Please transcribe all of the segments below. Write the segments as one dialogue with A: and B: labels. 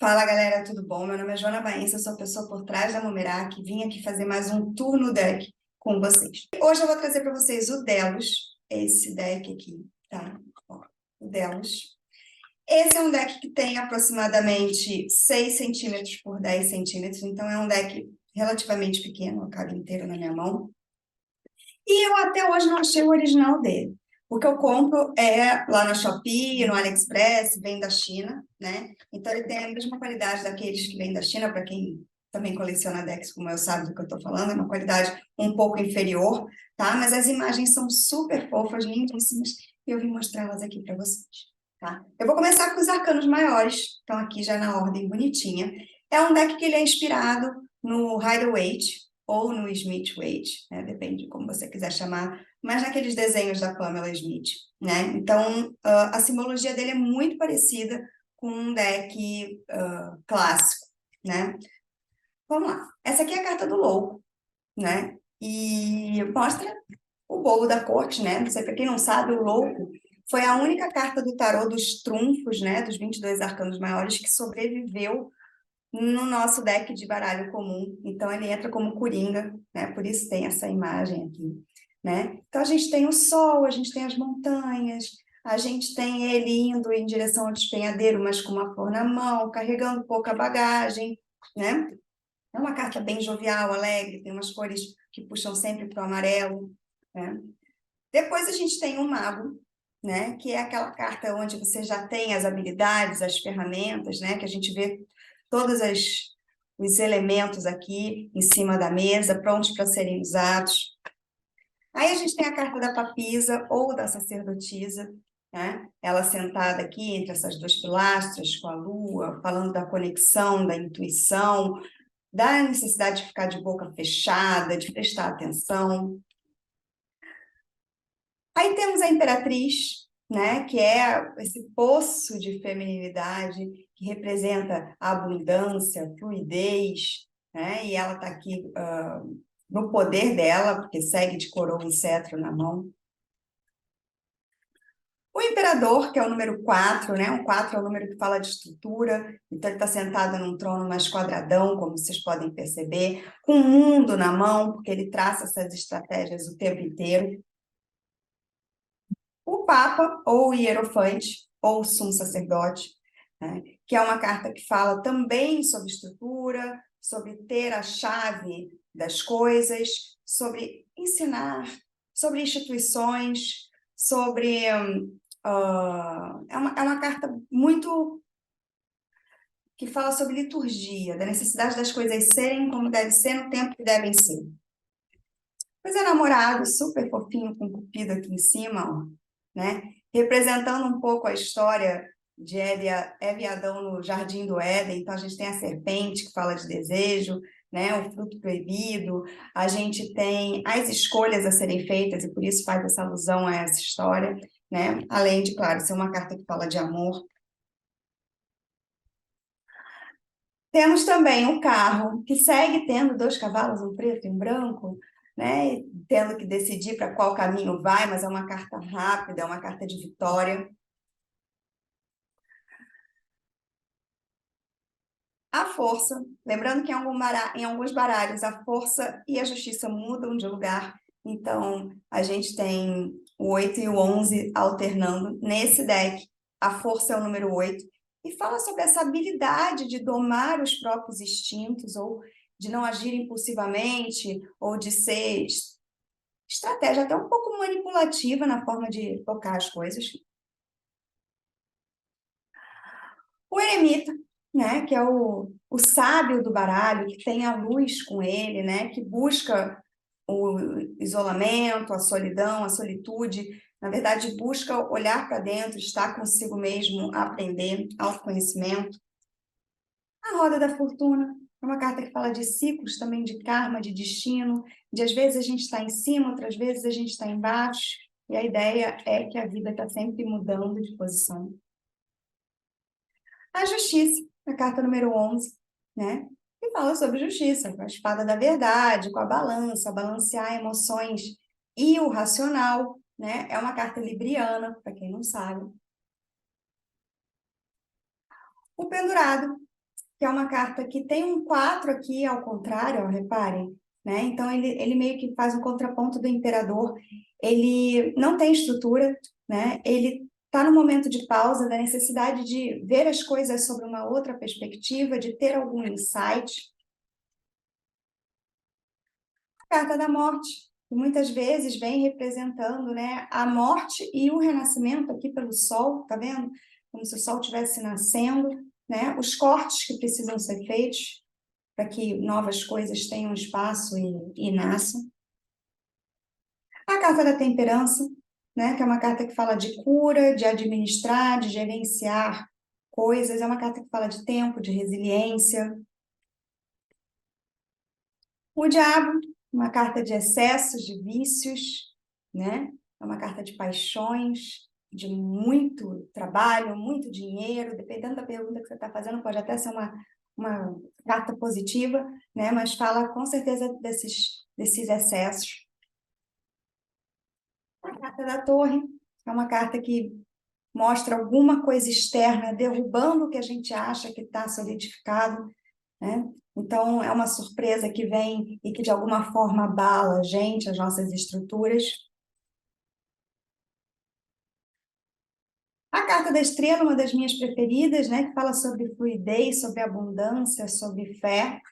A: Fala galera, tudo bom? Meu nome é Joana Baença, eu sou a pessoa por trás da Numerac, vim aqui fazer mais um tour no deck com vocês. Hoje eu vou trazer para vocês o Delos, esse deck aqui, tá? Ó, o Delos. Esse é um deck que tem aproximadamente 6 centímetros por 10 centímetros, então é um deck relativamente pequeno, eu cabe inteiro na minha mão. E eu até hoje não achei o original dele. O que eu compro é lá na Shopee, no AliExpress, vem da China, né? Então ele tem a mesma qualidade daqueles que vêm da China, para quem também coleciona decks, como eu sabe do que eu estou falando, é uma qualidade um pouco inferior, tá? Mas as imagens são super fofas, lindíssimas, e eu vim mostrá-las aqui para vocês, tá? Eu vou começar com os arcanos maiores, estão aqui já na ordem bonitinha. É um deck que ele é inspirado no Rider-Waite, ou no Smith-Waite, né? Depende de como você quiser chamar, mas naqueles desenhos da Pamela Smith, né? Então, a simbologia dele é muito parecida com um deck clássico, né? Vamos lá. Essa aqui é a carta do louco, né? E mostra o bobo da corte, né? Não sei, para quem não sabe, o louco foi a única carta do tarô dos trunfos, né? Dos 22 arcanos maiores que sobreviveu no nosso deck de baralho comum. Então, ele entra como coringa, né? Por isso tem essa imagem aqui, né? Então, a gente tem o sol, a gente tem as montanhas, a gente tem ele indo em direção ao despenhadeiro, mas com uma flor na mão, carregando pouca bagagem, né? É uma carta bem jovial, alegre, tem umas cores que puxam sempre para o amarelo, né? Depois a gente tem o mago, né? Que é aquela carta onde você já tem as habilidades, as ferramentas, né? Que a gente vê todos os elementos aqui em cima da mesa, prontos para serem usados. Aí a gente tem a carta da papisa ou da sacerdotisa, né? Ela sentada aqui entre essas duas pilastras com a lua, falando da conexão, da intuição, da necessidade de ficar de boca fechada, de prestar atenção. Aí temos a imperatriz, né, que é esse poço de feminilidade que representa a abundância, a fluidez, né, e ela está aqui no poder dela, porque segue de coroa e cetro na mão. O imperador, que é o número 4, né? O 4 é o número que fala de estrutura, então ele está sentado num trono mais quadradão, como vocês podem perceber, com o mundo na mão, porque ele traça essas estratégias o tempo inteiro. O Papa, ou o Hierofante, ou o Sumo Sacerdote, né? Que é uma carta que fala também sobre estrutura, sobre ter a chave das coisas, sobre ensinar, sobre instituições, sobre... é uma carta muito que fala sobre liturgia, da necessidade das coisas serem como devem ser no tempo que devem ser. Pois é, namorado, super fofinho, com cupido aqui em cima, ó, né? Representando um pouco a história de Eva e Adão no Jardim do Éden. Então, a gente tem a serpente, que fala de desejo, né? O fruto proibido. A gente tem as escolhas a serem feitas, e por isso faz essa alusão a essa história, né? Além de, claro, ser uma carta que fala de amor. Temos também um carro que segue tendo 2 cavalos, um preto e um branco, né? Tendo que decidir para qual caminho vai, mas é uma carta rápida, é uma carta de vitória. A força, lembrando que em alguns baralhos a força e a justiça mudam de lugar, então a gente tem o 8 e o 11 alternando. Nesse deck, a força é o número 8, e fala sobre essa habilidade de domar os próprios instintos, ou de não agir impulsivamente, ou de ser estratégia até um pouco manipulativa na forma de tocar as coisas. O eremita, né, que é o sábio do baralho, que tem a luz com ele, né, que busca o isolamento, a solidão, a solitude, na verdade busca olhar para dentro, estar consigo mesmo, aprender, autoconhecimento. A roda da fortuna é uma carta que fala de ciclos também, de karma, de destino, de às vezes a gente está em cima, outras vezes a gente está embaixo, e a ideia é que a vida está sempre mudando de posição. A justiça, a carta número 11, né? Que fala sobre justiça, com a espada da verdade, com a balança, balancear emoções e o racional, né? É uma carta libriana, para quem não sabe. O pendurado, que é uma carta que tem um 4 aqui ao contrário, ó, reparem, né? Então, ele meio que faz um contraponto do imperador. Ele não tem estrutura, né? Ele está no momento de pausa, da necessidade de ver as coisas sobre uma outra perspectiva, de ter algum insight. A carta da morte, que muitas vezes vem representando, né, a morte e o renascimento aqui pelo sol, tá vendo? Como se o sol estivesse nascendo, né? Os cortes que precisam ser feitos para que novas coisas tenham espaço e nasçam. A carta da temperança, né, que é uma carta que fala de cura, de administrar, de gerenciar coisas, é uma carta que fala de tempo, de resiliência. O diabo, uma carta de excessos, de vícios, né? É uma carta de paixões, de muito trabalho, muito dinheiro, dependendo da pergunta que você está fazendo, pode até ser uma carta positiva, né? Mas fala com certeza desses excessos. A carta da torre é uma carta que mostra alguma coisa externa derrubando o que a gente acha que está solidificado, né? Então, é uma surpresa que vem e que, de alguma forma, abala a gente, as nossas estruturas. A carta da estrela, uma das minhas preferidas, né? Que fala sobre fluidez, sobre abundância, sobre fé.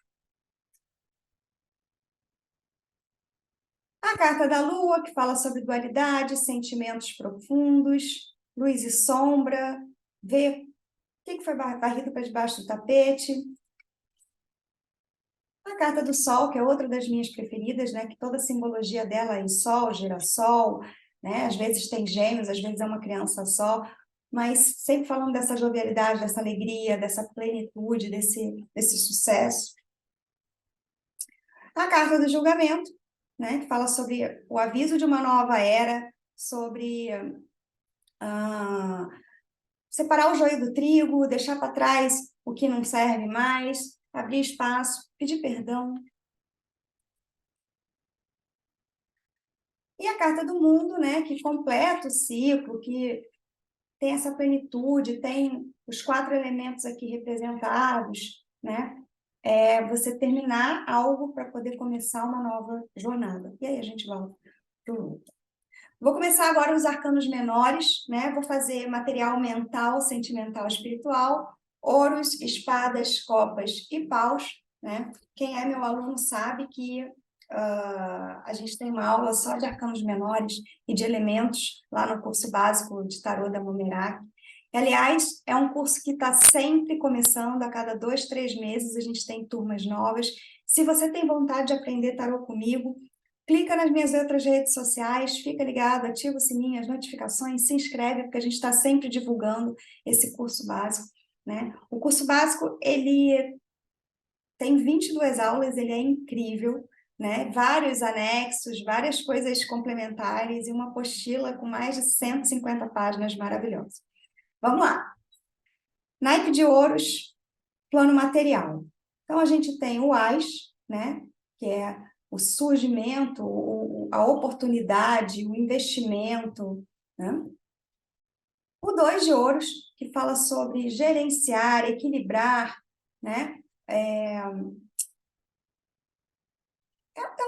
A: A carta da lua, que fala sobre dualidade, sentimentos profundos, luz e sombra, ver o que foi varrido para debaixo do tapete. A carta do sol, que é outra das minhas preferidas, né? Que toda a simbologia dela é sol, girassol, né? Às vezes tem gêmeos, às vezes é uma criança só, mas sempre falando dessa jovialidade, dessa alegria, dessa plenitude, desse sucesso. A carta do julgamento, né? Que fala sobre o aviso de uma nova era, sobre separar o joio do trigo, deixar para trás o que não serve mais, abrir espaço, pedir perdão. E a carta do mundo, né, que completa o ciclo, que tem essa plenitude, tem os 4 elementos aqui representados, né? É você terminar algo para poder começar uma nova jornada. E aí a gente volta para o luto. Vou começar agora os arcanos menores, né? Vou fazer material mental, sentimental, espiritual, ouros, espadas, copas e paus, né? Quem é meu aluno sabe que a gente tem uma aula só de arcanos menores e de elementos lá no curso básico de tarô da Momerak. Aliás, é um curso que está sempre começando, a cada 2, 3 meses a gente tem turmas novas. Se você tem vontade de aprender tarô comigo, clica nas minhas outras redes sociais, fica ligado, ativa o sininho, as notificações, se inscreve, porque a gente está sempre divulgando esse curso básico, né? O curso básico, ele tem 22 aulas, ele é incrível, né? Vários anexos, várias coisas complementares e uma apostila com mais de 150 páginas maravilhosas. Vamos lá. Naipe de ouros, plano material. Então, a gente tem o Ás, né? Que é o surgimento, a oportunidade, o investimento, né? O 2 de ouros, que fala sobre gerenciar, equilibrar, né? É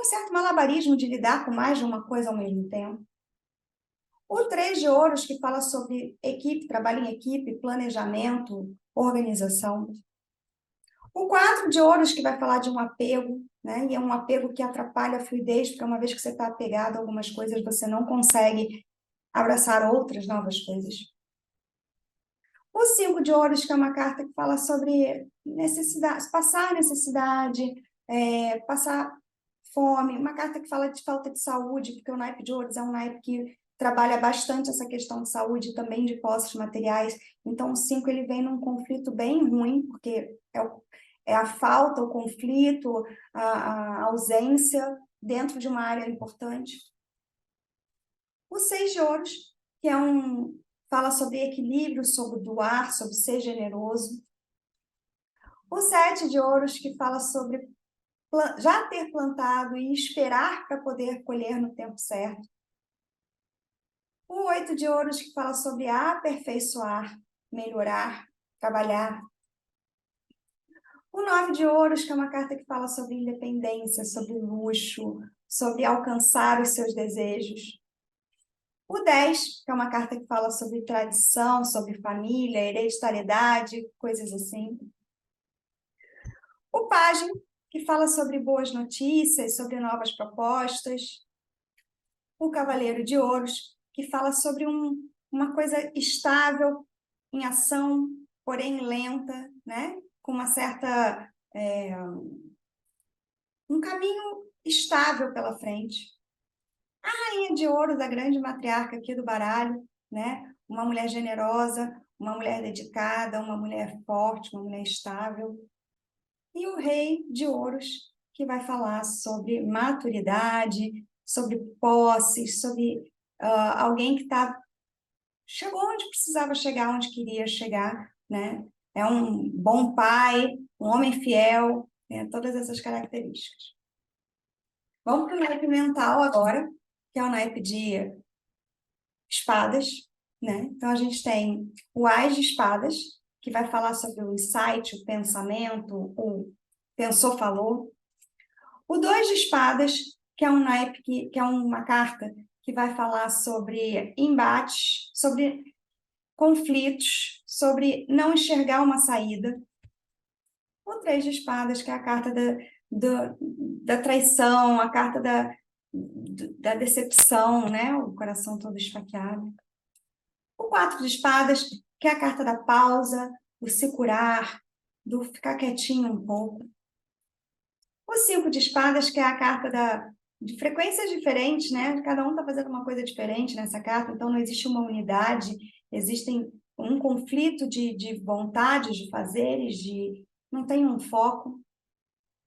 A: um certo malabarismo de lidar com mais de uma coisa ao mesmo tempo. O 3 de ouros, que fala sobre equipe, trabalho em equipe, planejamento, organização. O 4 de ouros, que vai falar de um apego, né? E é um apego que atrapalha a fluidez, porque uma vez que você está apegado a algumas coisas, você não consegue abraçar outras novas coisas. O 5 de ouros, que é uma carta que fala sobre necessidade, passar necessidade, passar fome, uma carta que fala de falta de saúde, porque o naipe de ouros é um naipe que trabalha bastante essa questão de saúde, também de posses materiais. Então, o 5 ele vem num conflito bem ruim, porque é a falta, o conflito, a ausência dentro de uma área importante. O 6 de ouros, que fala sobre equilíbrio, sobre doar, sobre ser generoso. O 7 de ouros, que fala sobre já ter plantado e esperar para poder colher no tempo certo. O 8 de ouros, que fala sobre aperfeiçoar, melhorar, trabalhar. O 9 de ouros, que é uma carta que fala sobre independência, sobre luxo, sobre alcançar os seus desejos. O 10, que é uma carta que fala sobre tradição, sobre família, hereditariedade, coisas assim. O pajem, que fala sobre boas notícias, sobre novas propostas. O cavaleiro de ouros, que fala sobre uma coisa estável, em ação, porém lenta, né? Com uma certa... um caminho estável pela frente. A rainha de ouros, a grande matriarca aqui do baralho, né? Uma mulher generosa, uma mulher dedicada, uma mulher forte, uma mulher estável. E o rei de ouros, que vai falar sobre maturidade, sobre posses, sobre alguém que chegou onde precisava chegar, onde queria chegar, né? É um bom pai, um homem fiel, né? Todas essas características. Vamos para o naipe mental agora, que é o naipe de espadas, né? Então, a gente tem o Ás de espadas, que vai falar sobre o insight, o pensamento, o pensou, falou. O 2 de espadas, que é um naipe, que é uma carta que vai falar sobre embates, sobre conflitos, sobre não enxergar uma saída. O 3 de espadas, que é a carta da traição, a carta da decepção, né? O coração todo esfaqueado. O 4 de espadas, que é a carta da pausa, do se curar, do ficar quietinho um pouco. O 5 de espadas, que é a carta de frequências diferentes, né? Cada um está fazendo uma coisa diferente nessa carta, então não existe uma unidade, existem um conflito de vontades, de fazeres, não tem um foco.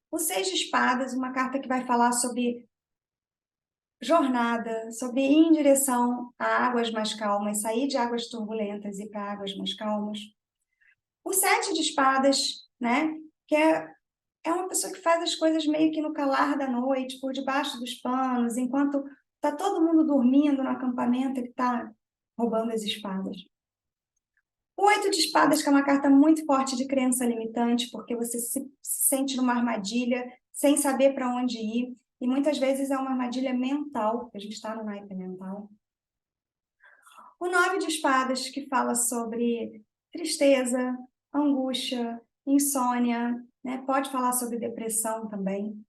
A: O 6 de espadas, uma carta que vai falar sobre jornada, sobre ir em direção a águas mais calmas, sair de águas turbulentas e para águas mais calmas. O 7 de espadas, né, que é uma pessoa que faz as coisas meio que no calar da noite, por debaixo dos panos, enquanto está todo mundo dormindo no acampamento, ele está roubando as espadas. O 8 de espadas, que é uma carta muito forte de crença limitante, porque você se sente numa armadilha sem saber para onde ir, e muitas vezes é uma armadilha mental, porque a gente está no naipe mental. O 9 de espadas, que fala sobre tristeza, angústia, insônia, né? Pode falar sobre depressão também.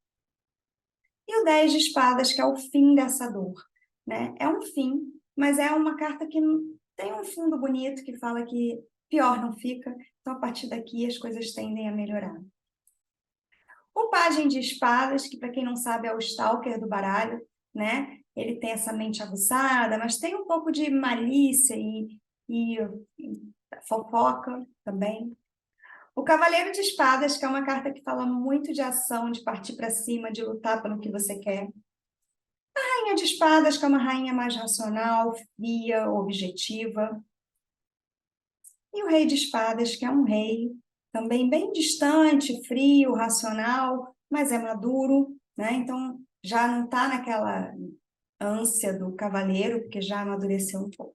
A: E o 10 de espadas, que é o fim dessa dor, né? É um fim, mas é uma carta que tem um fundo bonito, que fala que pior não fica, então a partir daqui as coisas tendem a melhorar. O pajem de espadas, que para quem não sabe é o stalker do baralho, né? Ele tem essa mente aguçada, mas tem um pouco de malícia e fofoca também. O cavaleiro de espadas, que é uma carta que fala muito de ação, de partir para cima, de lutar pelo que você quer. A rainha de espadas, que é uma rainha mais racional, fria, objetiva. E o rei de espadas, que é um rei também bem distante, frio, racional, mas é maduro, né? Então já não está naquela ânsia do cavaleiro, porque já amadureceu um pouco.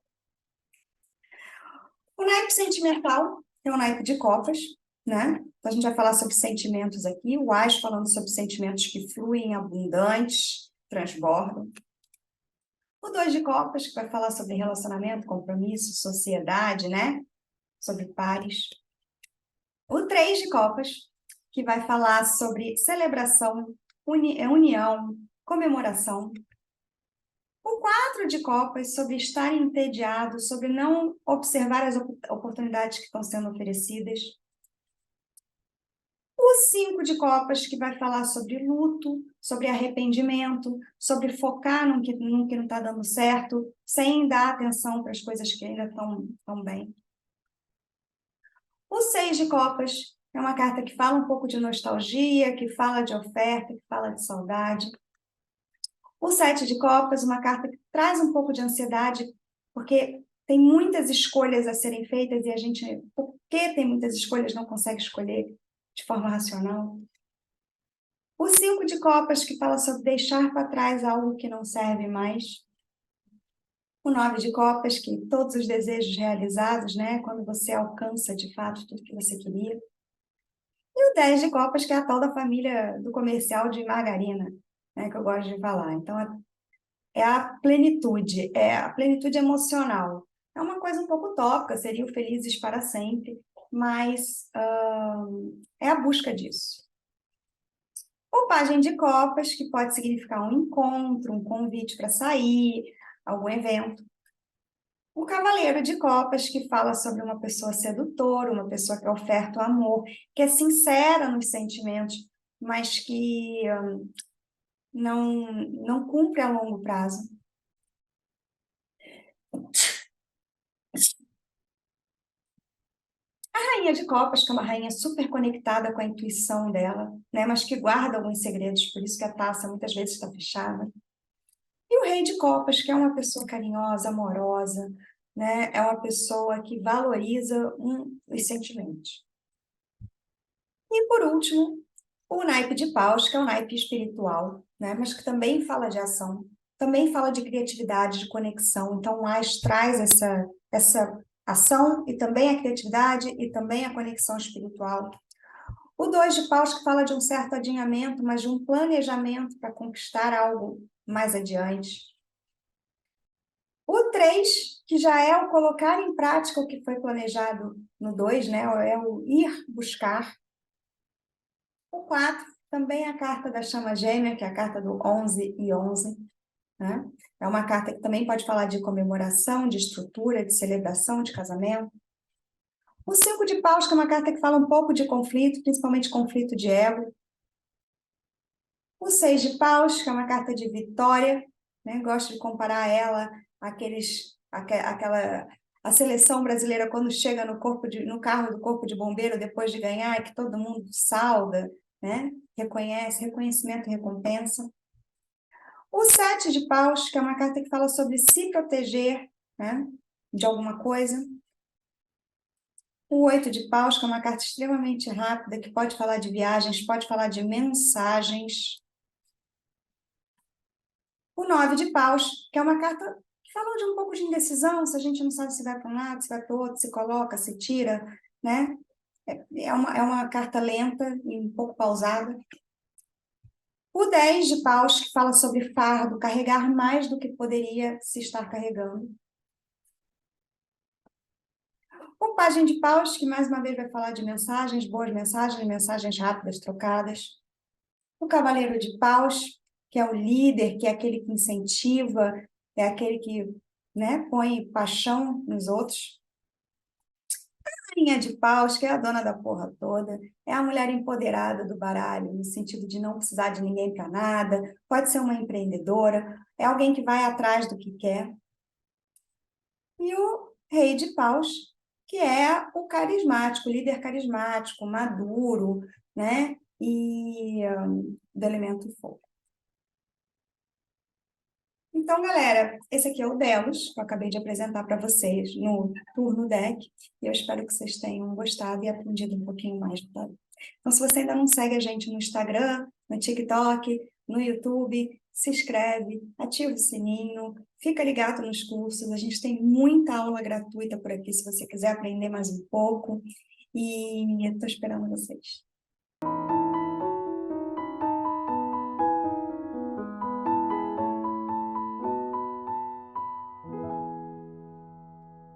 A: O naipe sentimental é o naipe de copas, né? Então a gente vai falar sobre sentimentos aqui, o Ás falando sobre sentimentos que fluem, abundantes, transbordam. O 2 de copas, que vai falar sobre relacionamento, compromisso, sociedade, né? Sobre pares. O 3 de copas, que vai falar sobre celebração, união, comemoração. O 4 de copas, sobre estar entediado, sobre não observar as oportunidades que estão sendo oferecidas. O 5 de copas, que vai falar sobre luto, sobre arrependimento, sobre focar no que não está dando certo, sem dar atenção para as coisas que ainda estão bem. O 6 de copas é uma carta que fala um pouco de nostalgia, que fala de oferta, que fala de saudade. O 7 de copas, uma carta que traz um pouco de ansiedade, porque tem muitas escolhas a serem feitas e a gente, porque tem muitas escolhas, não consegue escolher de forma racional. O 5 de copas, que fala sobre deixar para trás algo que não serve mais. O 9 de copas, que todos os desejos realizados, né? Quando você alcança de fato tudo que você queria. E o 10 de copas, que é a tal da família do comercial de margarina, né, que eu gosto de falar. Então, é a plenitude emocional. É uma coisa um pouco utópica, seriam felizes para sempre, mas é a busca disso. O pajem de copas, que pode significar um encontro, um convite para sair, algum evento. O cavaleiro de copas, que fala sobre uma pessoa sedutora, uma pessoa que oferta o amor, que é sincera nos sentimentos, mas que não cumpre a longo prazo. A rainha de copas, que é uma rainha super conectada com a intuição dela, né, mas que guarda alguns segredos, por isso que a taça muitas vezes está fechada. E o rei de copas, que é uma pessoa carinhosa, amorosa, né, é uma pessoa que valoriza os sentimentos. E por último, o naipe de paus, que é o naipe espiritual, né, mas que também fala de ação, também fala de criatividade, de conexão. Então, o Ás traz essa ação e também a criatividade e também a conexão espiritual. O 2 de paus, que fala de um certo alinhamento, mas de um planejamento para conquistar algo mais adiante. O 3, que já é o colocar em prática o que foi planejado no 2, né? É o ir buscar. O 4, também é a carta da chama gêmea, que é a carta do 11 e 11, né? É uma carta que também pode falar de comemoração, de estrutura, de celebração, de casamento. O 5 de paus, que é uma carta que fala um pouco de conflito, principalmente conflito de ego. O 6 de paus, que é uma carta de vitória, né? Gosto de comparar ela a seleção brasileira quando chega no carro do corpo de bombeiro depois de ganhar, que todo mundo sauda, né? Reconhecimento e recompensa. O 7 de paus, que é uma carta que fala sobre se proteger, né, de alguma coisa. O 8 de paus, que é uma carta extremamente rápida, que pode falar de viagens, pode falar de mensagens. O 9 de paus, que é uma carta que fala de um pouco de indecisão, se a gente não sabe se vai para um lado, se vai para o outro, se coloca, se tira, né? É uma carta lenta e um pouco pausada. O 10 de paus, que fala sobre fardo, carregar mais do que poderia se estar carregando. O pajem de paus, que mais uma vez vai falar de mensagens, boas mensagens, mensagens rápidas, trocadas. O cavaleiro de paus, que é o líder, que é aquele que incentiva, é aquele que, né, põe paixão nos outros. A rainha de paus, que é a dona da porra toda, é a mulher empoderada do baralho, no sentido de não precisar de ninguém para nada, pode ser uma empreendedora, é alguém que vai atrás do que quer. E o rei de paus, que é o carismático, o líder carismático, maduro, né, e do elemento fogo. Então, galera, esse aqui é o Delos, que eu acabei de apresentar para vocês no Turno Deck, e eu espero que vocês tenham gostado e aprendido um pouquinho mais. Tá? Então, se você ainda não segue a gente no Instagram, no TikTok, no YouTube, se inscreve, ativa o sininho, fica ligado nos cursos, a gente tem muita aula gratuita por aqui, se você quiser aprender mais um pouco, e estou esperando vocês.